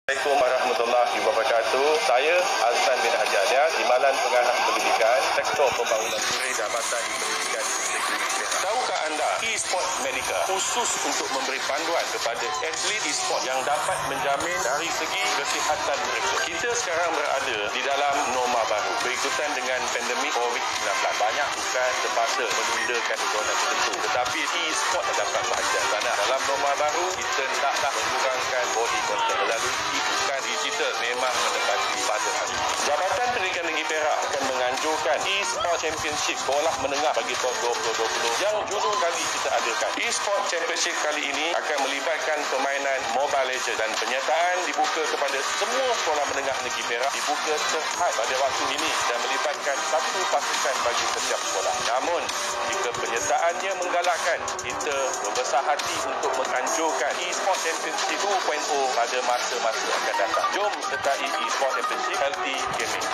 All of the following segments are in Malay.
Assalamualaikum warahmatullahi wabarakatuh. Saya Azlan bin Haji Alias, Timbalan Pengarah Pendidikan, Sektor Pembangunan Suri Jabatan Pendidikan Negeri Perak. Tahukah anda e-sport Medica khusus untuk memberi panduan kepada atlet e-sport yang dapat menjamin dari segi kesihatan mereka. Kita sekarang berada di dalam norma baru berikutan dengan pandemik COVID-19. Banyak bukan terpaksa menundakan kejohanan tertentu, tetapi e-sport dapat belajar sana. Dalam norma baru, kita taklah mengurangkan body contact melalui bukan digital, memang menepati pada hari. Jabatan Pendidikan Negeri Perak akan menganjurkan e-sport championship sekolah menengah bagi tahun 2020 yang judul kali kita adakan. E-sport championship kali ini akan melibatkan permainan Mobile Legends dan penyertaan dibuka kepada semua sekolah menengah negeri Perak, dibuka terhad pada waktu ini dan melibatkan satu pasukan bagi setiap sekolah. Namun, jika penyertaannya menggalakkan, kita berbesar hati untuk menganjurkan e-sport championship 2.0 pada masa-masa akan datang. Jom sertai e-sport championship Healthy Gaming.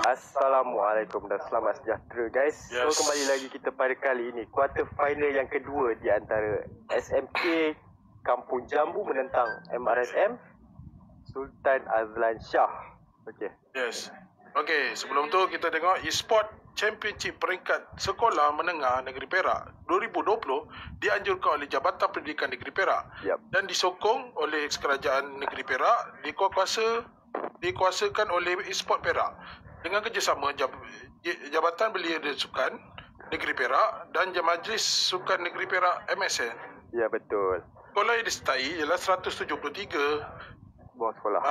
Assalamualaikum dan selamat sejahtera guys. So kembali lagi kita pada kali ini quarter final yang kedua di antara SMK Kampung Jambu menentang MRSM Sultan Azlan Shah. Okey. Yes. Okey, sebelum tu kita tengok e-sport championship peringkat sekolah menengah negeri Perak 2020 dianjurkan oleh Jabatan Pendidikan Negeri Perak dan disokong oleh Kerajaan Negeri Perak, dikuasakan oleh e-sport Perak dengan kerjasama Jabatan Belia dan Sukan Negeri Perak dan Majlis Sukan Negeri Perak MSN. Ya, betul. Sekolah yang disertai ialah 173 buah sekolah.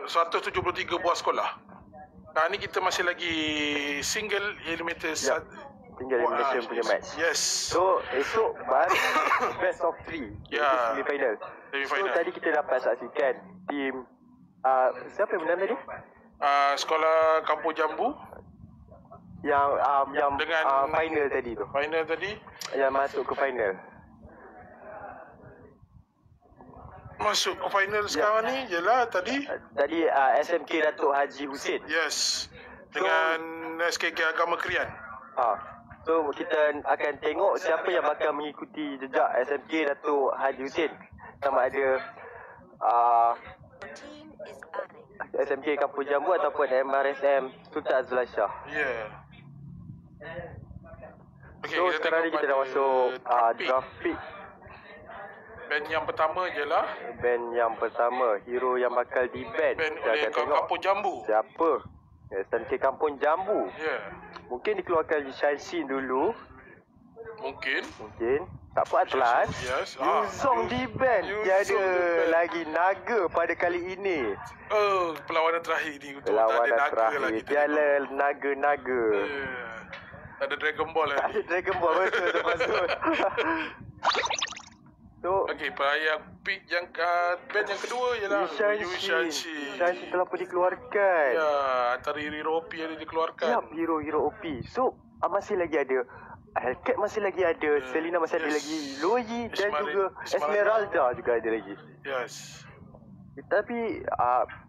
173 buah sekolah. Nah, ni kita masih lagi single elimination. Single elimination punya match. Yes. So esok baru best of 3. Ya. Semi final. So tadi kita dapat saksikan tim siapa yang menang tadi? Sekolah Kampung Jambu yang dengan final tadi tu. Final tadi yang masuk ke final. Masuk ke final sekarang ni ialah tadi SMK Datuk Haji Husin. Yes. Dengan SKK Agama Krian. So kita akan tengok siapa yang bakal mengikuti jejak SMK Datuk Haji Husin, sama ada SMK Kampung Jambu ataupun MRSM Sultan Azlan Shah. Okay, so sekarang ni kita dah masuk draft pick. Band yang pertama ialah hero yang bakal di-ban. Band oleh Kampung Jambu. Siapa? SMK Kampung Jambu. Mungkin dikeluarkan Shanshin dulu. Mungkin. Tak apa Atlas. Yes. Yuzong di-ban. Tiada lagi naga pada kali ini. Perlawanan terakhir ni. Perlawanan terakhir. Tiada naga-naga. Tak ada Dragon Ball lagi. Tak ada Dragon Ball, betul. So, okey, perayaan pick yang band yang kedua ialah Shanshin. Shanshin telah pun dikeluarkan. Ya, antara hero OP yang dikeluarkan. Ya, hero OP. So, masih lagi ada Hellcat, masih lagi ada Selina, masih ada lagi Loyi dan juga Esmeralda juga ada lagi. Yes. Tapi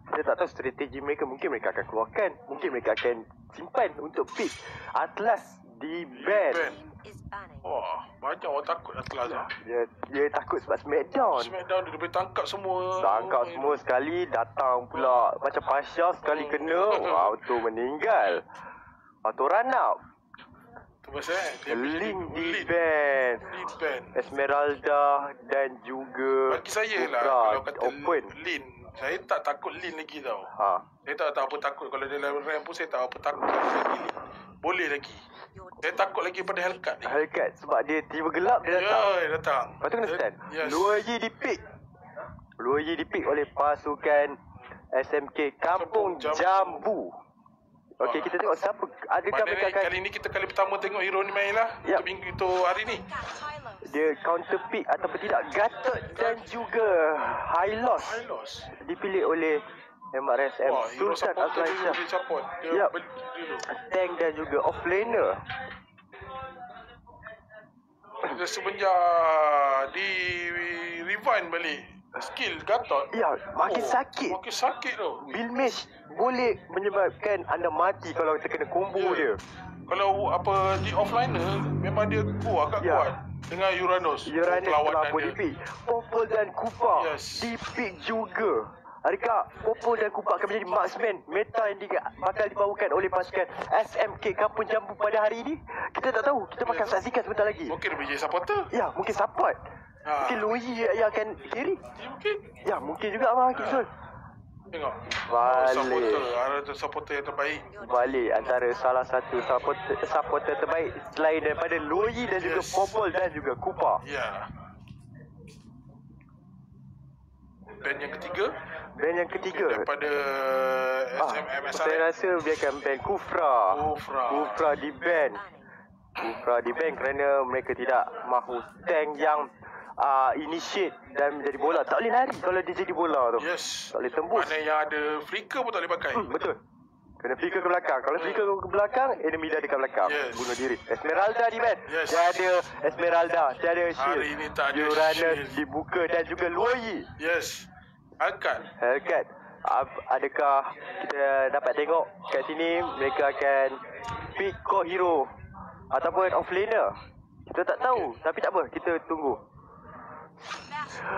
saya tak tahu strategi mereka. Mungkin mereka akan keluarkan, mungkin mereka akan simpan untuk pick. Atlas di ban. Wah, banyak orang takut Atlas lah. Dia takut sebab Smackdown dia boleh tangkap semua. Sekali datang pula macam Pasha, sekali kena auto meninggal, auto run out. Tu pasal Link di ban Esmeralda dan juga bagi saya lah kalau kata open Lin, saya tak takut Lin lagi tau. Saya tak apa takut. Kalau dia dalam rank pun saya tak apa takut lagi. Boleh lagi. Saya takut lagi pada Hellcat ni. Hellcat sebab dia tiba gelap dia datang. Ya, dia datang. Lepas tu kena stand. Luoyi dipick oleh pasukan SMK Kampung Jambu. Okey, kita tengok siapa. Adakah mereka akan... Kali ni kita kali pertama tengok hero ni main lah. Untuk minggu itu hari ni. Dia counter pick ataupun tidak. Gatot dan juga Hylos dipilih oleh MRSM Sultan Azlan Shah. Tank dan juga offlaner. Semenjak di rewind balik skill Gatot. Ya, makin sakit. Makin sakit tau. Bill Mage boleh menyebabkan anda mati kalau terkena combo dia. Kalau apa di offliner memang dia agak kuat. dengan Uranus telah pun di-pick. Popol dan Kupa di-pick juga. Adakah Popol dan Kupa akan menjadi marksman meta yang bakal dibawakan oleh pasukan SMK Kampung Jambu pada hari ini? Kita tak tahu. Kita bakal saksikan sebentar lagi. Mungkin dia menjadi supporter. Ya, mungkin support. Mungkin Louis yang akan carry. Mungkin. Ya, mungkin juga Abang Kipsul. Tengok. Balik. Supporter yang terbaik. Balik antara salah satu supporter terbaik selain daripada Louis dan juga Popol dan juga Kupa. Ya. Band yang ketiga daripada MSRM. Saya rasa dia akan ban Kufra di ban kerana mereka tidak mahu tank yang initiate dan menjadi bola. Tak boleh lari kalau dia jadi bola tu. Yes. Tak boleh tembus. Mana yang ada flicker pun tak boleh pakai. Betul. Kena flicker ke belakang. Kalau flicker ke belakang, enemy dah dekat belakang. Bunuh diri. Esmeralda di ban. Tiada Esmeralda, tiada shield. Hari ini tak ada Uranus dibuka dan juga Luoyi. Yes. Hellcat. Adakah kita dapat tengok kat sini mereka akan pick core hero ataupun offlaner? Kita tak tahu, tapi tak apa, kita tunggu.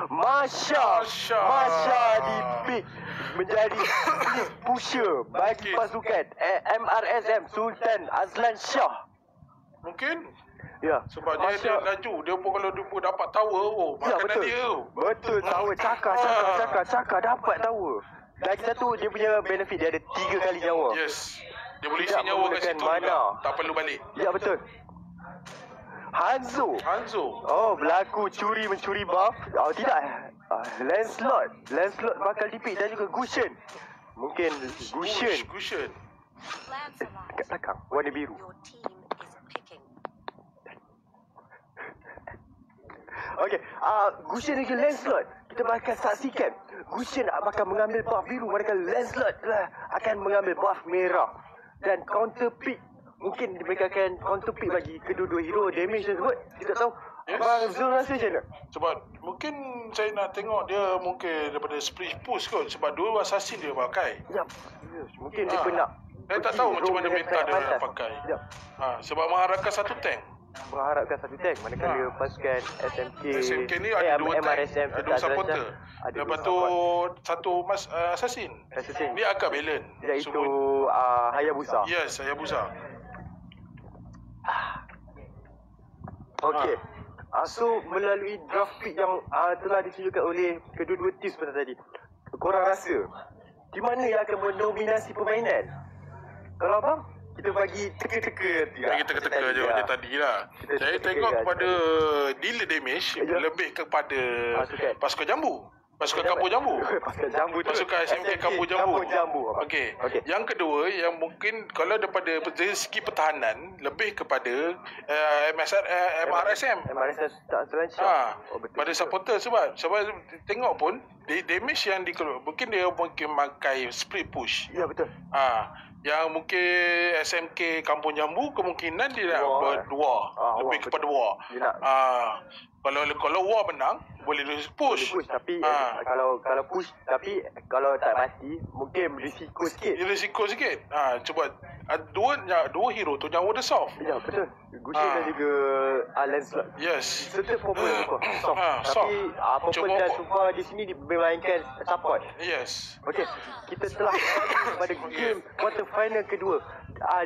Masya di pick menjadi split pusher bagi pasukan MRSM Sultan Azlan Shah. Mungkin. Ya. Sebab dia laju. Dia pun kalau dia pun dapat tower, makanan dia. Betul, tower. Cakar dapat tower. Lagi satu, dia punya benefit, dia ada 3 kali nyawa. Yes. Dia boleh isi nyawa kat situ juga. Tak perlu balik. Ya, betul. Hanzo. Oh, berlaku mencuri buff. Oh, tidak. Lancelot bakal dipick dan juga Gushen. Mungkin Gushen. Dekat belakang, warna biru. Okey, Gushen dan juga Lancelot. Kita bakal saksikan Gushen bakal mengambil buff biru, manakala Lancelot akan mengambil buff merah. Dan counter pick, mungkin mereka akan counter pick bagi kedua-dua hero damage tersebut. Kita tahu. Abang Zul rasa macam mana? Sebab mungkin saya nak tengok dia mungkin daripada split push kot. Sebab 2 assassin dia pakai. Ya, mungkin dia nak. Saya tak tahu macam mana meta dia nak pakai. Sebab mengharapkan satu tank. Manakala pasukan SMK ni ada 2 tank, ada 2 supporter. Lepas tu satu assassin. Dia agak balance. Iaitu Hayabusa. Yes, Hayabusa. Okey. So melalui draft pick yang telah ditunjukkan oleh kedua-dua tim sebentar tadi, korang rasa di mana yang akan mendominasi permainan? Kalau abang, kita bagi teka-teka je macam tadi lah. Saya tengok kepada dealer damage lebih kepada pasukan Jambu. Pasukan Kampung Jambu. Pasukan SMK Kampung Jambu. Okey. Yang kedua, yang mungkin kalau daripada segi pertahanan lebih kepada MRSM. Pada supporter sebab tengok pun damage yang mungkin dia pakai split push. Ya, betul. Yang mungkin SMK Kampung Jambu kemungkinan dia nak berdua, lebih kepada war. Kalau war menang boleh push. Tapi kalau push, tapi kalau tak mati mungkin risiko sikit. Cuba dua hero tu nyawa dia soft. Ya, betul. Gushen dan juga Lancelot. Yes. Serta Popol soft. Tapi Popol dan Sufa di sini dimainkan support. Yes. Okey, kita telah pada game quarter final kedua.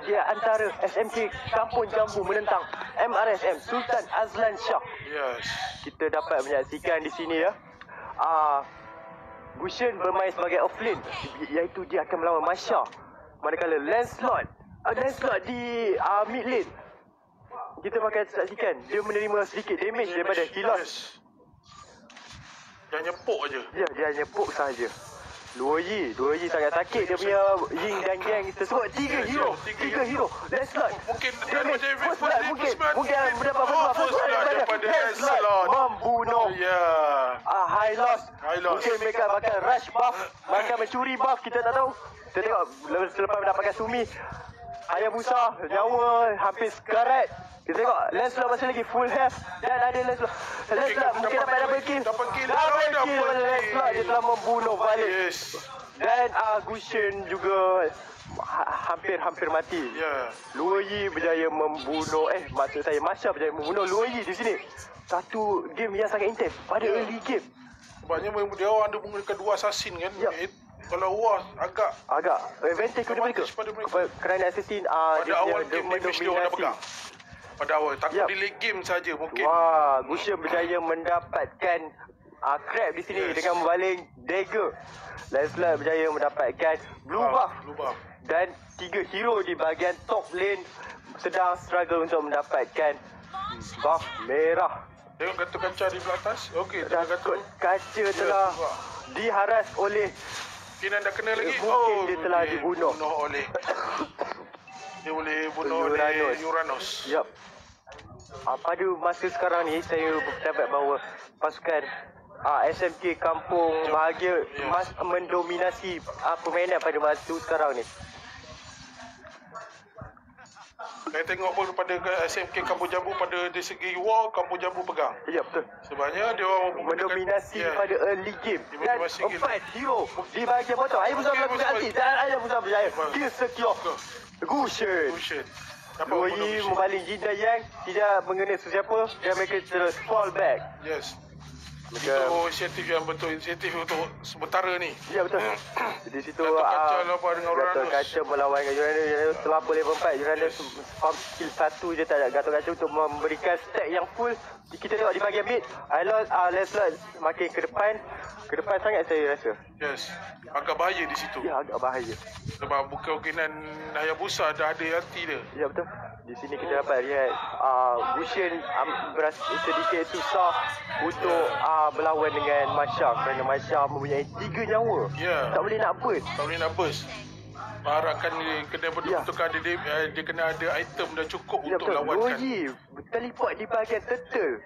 Dia antara SMK Kampung Jambu menentang MRSM Sultan Azlan Shah. Yes. Kita dapat menyaksikan di sini ya. Gushen bermain sebagai offlane, iaitu dia akan melawan Masha. Manakala Lancelot di mid lane, kita bakal saksikan dia menerima sedikit damage daripada Hilos. Dia nyepuk aje. Ya, dia nyepuk saja. Luoyi sangat sakit dia punya Ying dan Gang tersebut. 3 hero. Lancelot mungkin mendapat first daripada Lancelot membunuh high loss. Mungkin mereka bakal rush buff, bakal mencuri buff, kita tak tahu. Kita tengok selepas mendapatkan Sumi, Hayabusa nyawa hampir sekarat. Kita tengok Lancelot masih lagi full health dan ada Lancelot mungkin dapat double kill. Lancelot dia telah membunuh balik. Dan Gushen juga hampir mati. Luo Yi berjaya membunuh maksud saya Masha berjaya membunuh Luo Yi di sini. Satu game yang sangat intens pada early game. Sebabnya dia orang ada menggunakan 2 assassin kan. Kalau War agak advantage kepada mereka. Kerana assassin pada awal game damage dia orang dah pegang. Pada awal takut di late game saja mungkin. Gushen berjaya mendapatkan Crab di sini dengan membaling dagger. Lancelot berjaya mendapatkan blue buff. Dan 3 hero di bahagian top lane sedang struggle untuk mendapatkan buff merah. Tengok Gatot Kaca di belah atas. Okey, Gatot Kaca telah diharas oleh Kinan dah kena lagi. Mungkin dia telah dibunuh oleh dia boleh bunuh oleh Uranus. Pada masa sekarang ni saya berpendapat bahawa pasukan SMK Kampung Bahagia mendominasi permainan pada masa sekarang ni. Saya tengok pun pada SMK Kampung Jambu pada dari segi war, Kampung Jambu pegang. Ya, betul. Sebabnya dia orang mendominasi pada early game. Dan 4 hero di bahagian bottom. Ayah Musa melakukan anti dan Ayah Musa berjaya kill secure Gushen. Luo Yi membaling Jin dan Yang, tidak mengena sesiapa dan mereka terus fall back. Itu inisiatif yang betul, inisiatif untuk sementara ni. Ya, betul. Di situ Gatot Kaca lawan dengan Uranus. Gatot Kaca melawan Uranus setelah level 4. Uranus farm skill 1 je tak ada. Gatot Kaca untuk memberikan stack yang full. Kita tengok di bahagian mid, Lancelot makin ke depan sangat saya rasa. Agak bahaya di situ. Agak bahaya. Sebab kemungkinan Hayabusa dah ada hati dia. Ya, betul. Di sini kita dapat lihat Gushen berasa sedikit susah untuk berlawan dengan Masha kerana Masha mempunyai 3 nyawa. Tak boleh nak burst. Harapkan dia kena betul-betul dia kena ada item dah cukup untuk lawankan. Luo Yi teleport di bahagian turtle.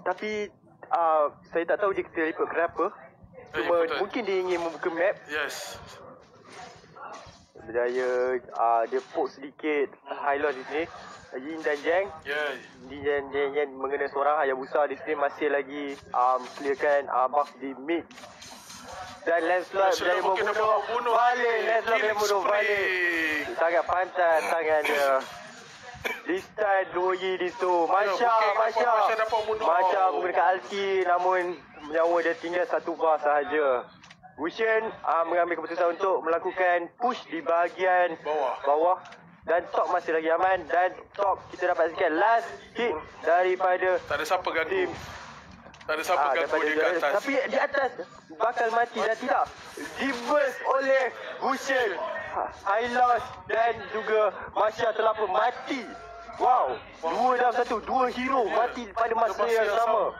Tapi saya tak tahu dia teleport kenapa. Cuma mungkin dia ingin membuka map. Berjaya dia poke sedikit highlight di sini. Yin dan Yang. Yin dan Yang mengena seorang. Hayabusa di sini masih lagi clearkan buff di mid. Dan Lancelot berjaya membunuh balik. Lancelot berjaya membunuh balik. Sangat pantas tangannya. This time Luo Yi di situ. Masha menggunakan ulti, namun nyawa dia tinggal 1 bar sahaja. Gushen mengambil keputusan untuk melakukan push di bahagian bawah. Dan top masih lagi aman. Dan top kita dapat sekian last hit daripada tak ada siapa ganggu. Tak ada siapa ganggu di atas. Tapi di atas bakal mati dan tidak di-burst oleh Gushen. Hylos dan juga Masha telah pun mati. Wow, 2 dalam 1, 2 hero mati pada masa yang sama.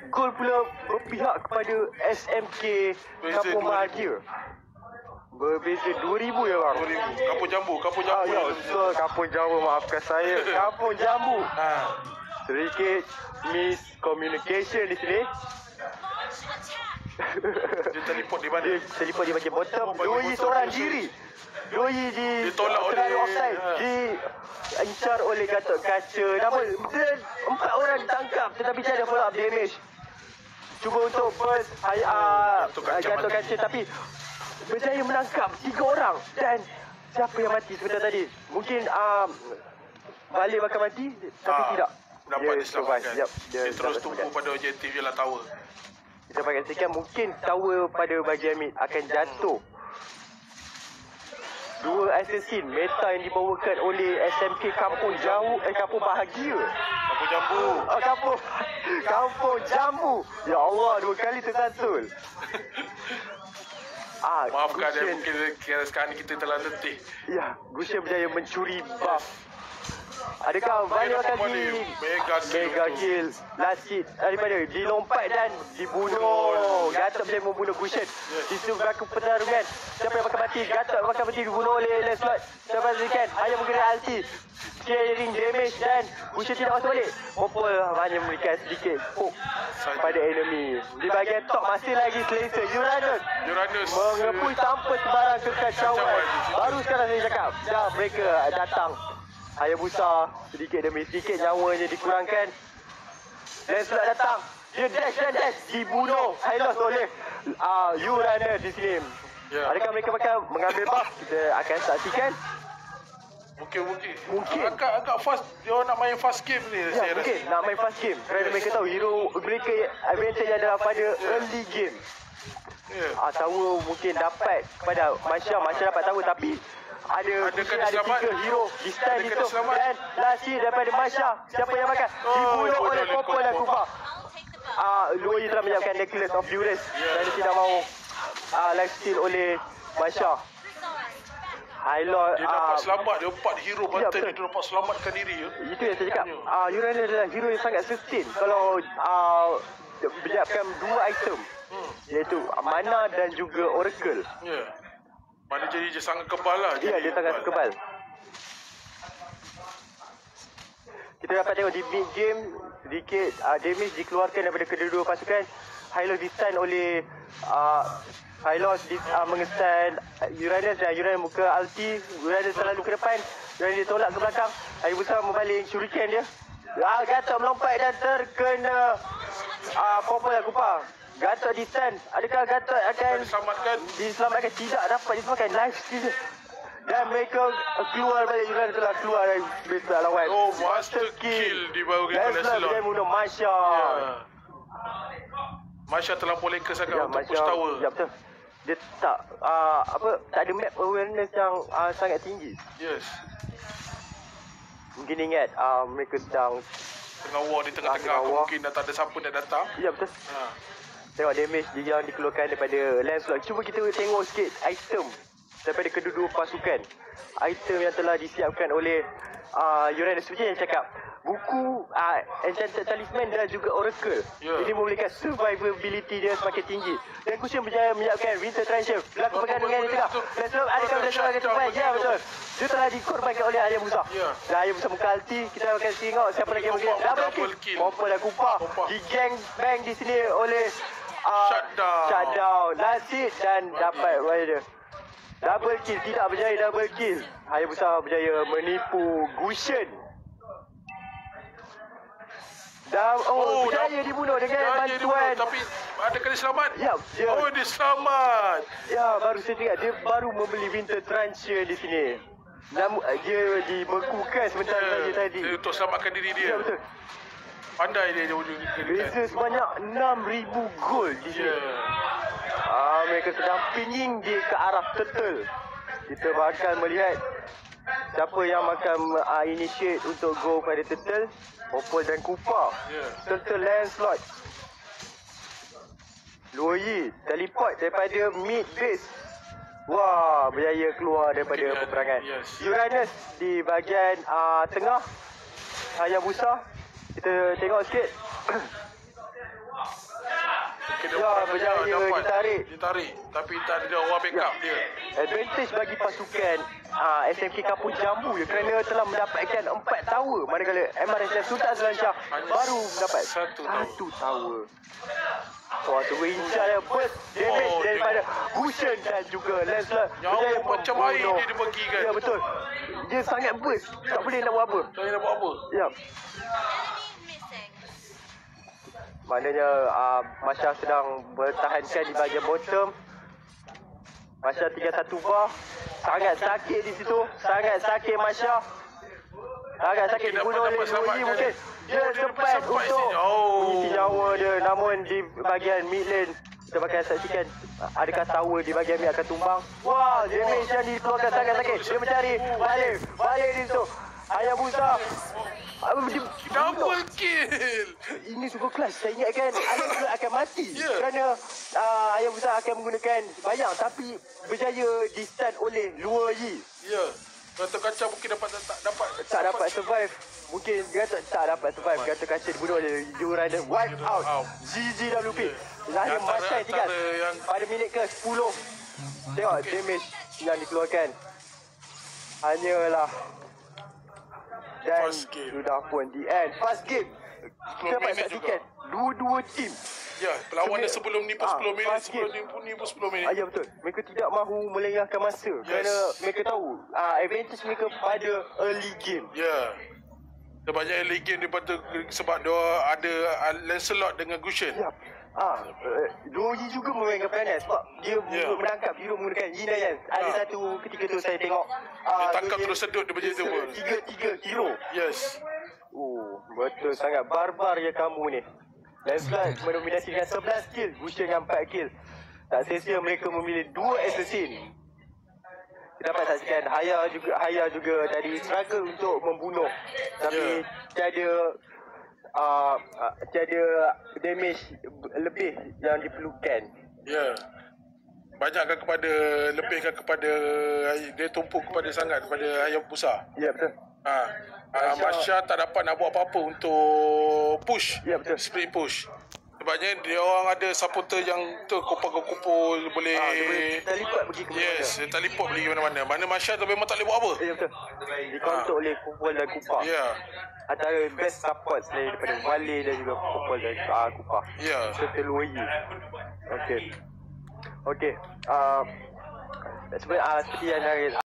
Gol pula berpihak kepada SMK Kampung Bahagia. Berbeza 2,000 ya bang. 2,000. Kampung Jambu. Kampung Jambu, maafkan saya. Kampung Jambu. Sedikit miscommunication di sini. Dia teleport di mana? Dia teleport di bahagian bottom. Luo Yi seorang diri. Luo Yi ditolak oleh offside. Diincar oleh Gatot Kaca. Namun 4 orang ditangkap tetapi tiada follow up damage. Cuba untuk burst Gatot Kaca tapi berjaya menangkap 3 orang. Dan siapa yang mati sebentar tadi? Mungkin Balik bakal mati tapi tidak. Dapat diselamatkan. Dia terus tumpu pada objektif ialah tower. Kita akan saksikan mungkin tower pada bahagian mid akan jatuh. 2 assassin meta yang dibawakan oleh SMK Kampung Kampung Bahagia. Kampung Jambu. Kampung Jambu. Ya Allah, 2 kali tersasul. Maafkan dia, mungkin sekarang kita telah letih. Ya, Gushen berjaya mencuri buff. Adakah banyak kali mega kill last hit daripada dilompat dan dibunuh. Gatot boleh membunuh Gushen. Di situ berlaku pertarungan. Siapa yang bakal mati? Gatot bakal mati dibunuh oleh Lancelot. Siapa yang berikan? Hanya menggunakan ulti. Clearing damage dan Gushen tidak masuk balik. Popol hanya memberikan sedikit poke pada enemy. Di bahagian top masih lagi Slayer. Uranus mengepui tanpa sebarang kekacauan. Baru sekarang saya cakap. Dah mereka datang. Hayabusa sedikit demi sedikit nyawanya dikurangkan. Lancelot datang. Dia dash dibunuh Hylos oleh Uranus di sini. Adakah mereka bakal mengambil buff? Kita akan saksikan. Mungkin. Agak fast. Dia nak main fast game ni. Ya, mungkin nak main fast game. Kerana mereka tahu hero mereka advantage adalah pada early game. Tower mungkin dapat kepada Masya dapat tower tapi ada 3 hero di stand itu dan last daripada Masya. Siapa yang makan? Dibunuh oleh Popol dan Kufa. Luoyi telah menyiapkan Necklace of Duress dan dia tidak mahu life steal oleh Masya. Dia dapat selamat. Dia 4 hero bantai dia dapat selamatkan diri. Itu yang saya cakap. Uranus adalah hero yang sangat sustain. Kalau menyiapkan 2 item iaitu mana dan juga Oracle. Mana jadi dia sangat kebal lah. Ya, dia sangat kebal. Kita dapat tengok di mid game sedikit damage dikeluarkan daripada kedua-dua pasukan. Hylos di-stun oleh Hylos mengestand Uranus dan Uranus muka ulti. Uranus selalu ke depan. Uranus ditolak ke belakang. Hayabusa membaling shuriken dia. Gatot melompat dan terkena Popol dan Kupa. Gatot di-stun. Adakah Gatot akan diselamatkan? Tidak dapat diselamatkan. Life steal. Dan mereka keluar balik. Uranus telah keluar dari base pihak lawan. Master kill dibawa oleh Lancelot. Dia bunuh Masya. Masya terlampau leka sangat untuk push tower. Ya, betul. Dia tak ada map awareness yang sangat tinggi. Yes. Mungkin ingat mereka sedang tengah war di tengah-tengah. Mungkin dah tak ada siapa nak datang. Ya, betul. Tengok damage yang dikeluarkan daripada Lancelot. Cuba kita tengok sikit item daripada kedua-dua pasukan. Item yang telah disiapkan oleh Uranus. Seperti yang cakap, buku Enchanted Talisman dan juga Oracle. Ini membolehkan survivability dia semakin tinggi. Dan Kushin berjaya menyiapkan Winter Trencher. Berlaku pergandungan di tengah. Lancelot adakah Lancelot akan terbaik? Ya, betul. Dia telah dikorbankan oleh Hayabusa. Dan Hayabusa muka ulti. Kita akan tengok siapa lagi yang mungkin double kill. Popol dan Kupa di gang bang di sini oleh Shutdown. Nasib dan dapat dia. Double kill. Tidak berjaya double kill. Hayabusa berjaya menipu Gushen. Berjaya dibunuh dengan bantuan. Tapi adakah dia selamat? Ya, dia selamat. Ya, baru saya tengok. Dia baru membeli Winter Trencher di sini. Namun dia dibekukan sebentar saja tadi. Untuk selamatkan diri dia. Ya, betul. Pandai dia. Beza sebanyak 6,000 gold di sini. Mereka sedang pinging dia ke arah turtle. Kita bakal melihat siapa yang akan initiate untuk go pada turtle. Popol dan Kupa. Turtle Lancelot. Luoyi teleport daripada mid base. Wah, berjaya keluar daripada peperangan. Uranus di bahagian tengah. Hayabusa. Kita tengok sikit. Berjaya ditarik. Tapi tak ada orang backup dia. Advantage bagi pasukan SMK Kampung Jambu kerana telah mendapatkan 4 tower, manakala MRSM Sultan Selansyah baru mendapat 1 tower. Waktu Winca yang burst damage daripada Gushen dan juga Lancelot berjaya macam air dia bagikan. Ya, betul. Dia sangat burst. Tak boleh nak buat apa. Ya. Maknanya Masya sedang bertahankan di bahagian bottom. Masya 3-1 bar. Sangat sakit di situ. Sangat sakit Masya. Sangat sakit dibunuh oleh Luoyi mungkin. Dia sempat untuk mengisi nyawa dia. Namun di bahagian mid lane kita bakal saksikan adakah tower di bahagian mid akan tumbang. Wah, damage yang dikeluarkan sangat sakit. Dia mencari balik di situ. Hayabusa double kill. Ini sungguh kelas. Saya ingatkan Hayabusa akan mati kerana Hayabusa akan menggunakan bayang, tapi berjaya di-stun oleh Luoyi. Gatot Kaca mungkin tak dapat survive. Mungkin Gatot tak dapat survive. Gatot Kaca dibunuh oleh Uranus. Wipe out. GGWP. Lahir Masai tinggal pada minit ke 10. Tengok damage yang dikeluarkan. Hanyalah dan sudah pun di end. Fast game. Kita dapat saksikan dua-dua tim. Ya, perlawanan sebelum ni pun 10 minit, sebelum ni pun 10 minit. Ya, betul. Mereka tidak mahu melengahkan masa kerana mereka tahu advantage mereka pada early game. Ya. Sebabnya early game daripada sebab dia ada Lancelot dengan Gusion. Siap. Doi juga memainkan peranan sebab dia menangkap hero menggunakan Yin dan Yang. Ada satu ketika tu saya tengok Dia tangkap terus sedut dia macam tu pun. 3 hero. Yes. Betul sangat barbar ya kamu ni. Lancelot mendominasi dengan 11 kill, Gusion dengan 4 kill. Tak sia-sia mereka memilih 2 assassin. Kita dapat saksikan Haya juga tadi struggle untuk membunuh, tapi tiada damage lebih yang diperlukan. Banyakkan kepada lebihkan kepada dia tumpuk kepada sangat kepada Hayabusa. Ya betul. Masya tak dapat nak buat apa-apa untuk push. Ya betul. Split push. Sebabnya dia orang ada supporter yang terkumpul boleh terlipat pergi ke mana-mana. Yes, dia terlipat pergi ke mana-mana. Mana Masya tu memang tak boleh buat apa. Ya betul. Dikontrol oleh Kupol dan Kupar. Antara best support selain daripada Wale dan juga Kupol dan Kupar. Serta Luoyi. Okey. Sebenarnya seperti yang